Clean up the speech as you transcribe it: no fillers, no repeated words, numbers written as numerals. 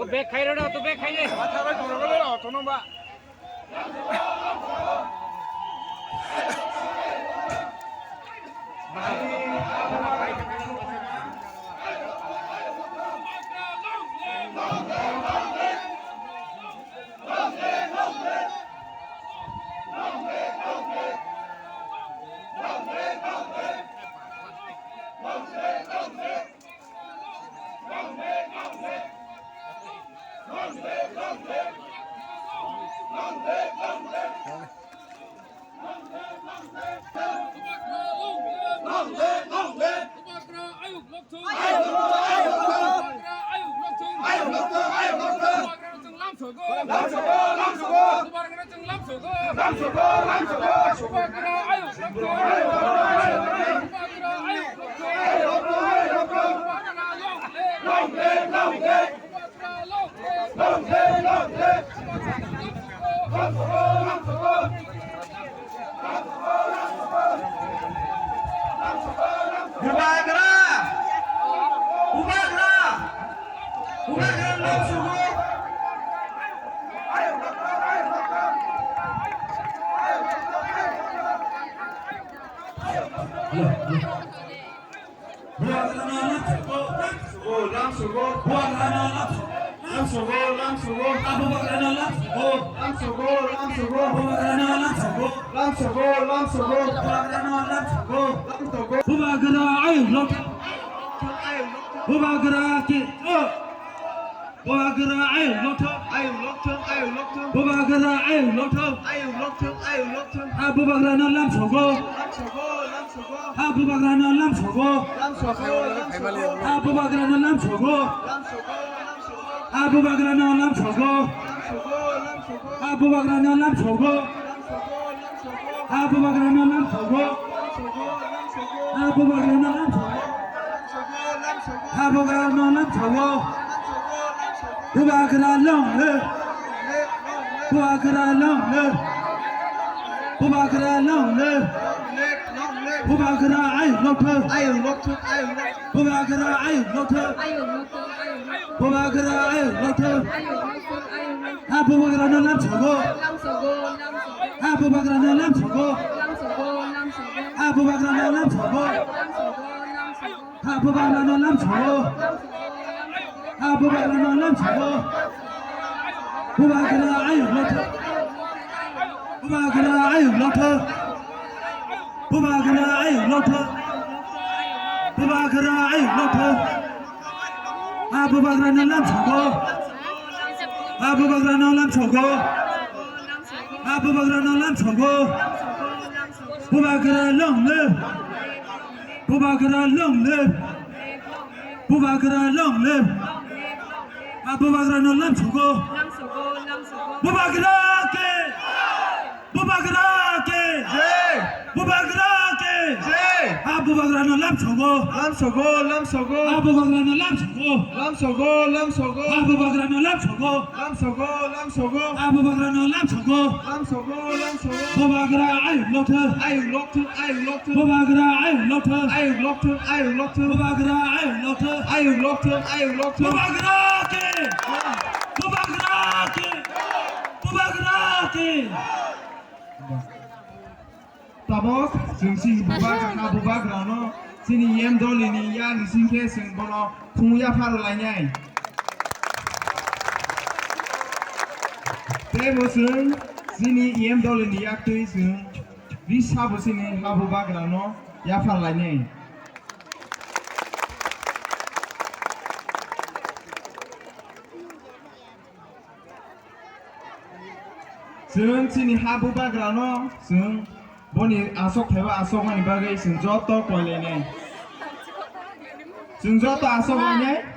ও bag খাই রে তো ব্যাগ খাই রে মাথা রে জোরে বলে তো নম্বা Tabok singsi bubak rano sini yem dolini ya nisingke sing bono khungya phal lainai Tebo sing sini yem dolini ya tui sing Risabu sini habubak rano ya phal lainai Sing sini habubak rano sing Boni asok theba asok mani bagai sing joto koilene Sing joto asok lainai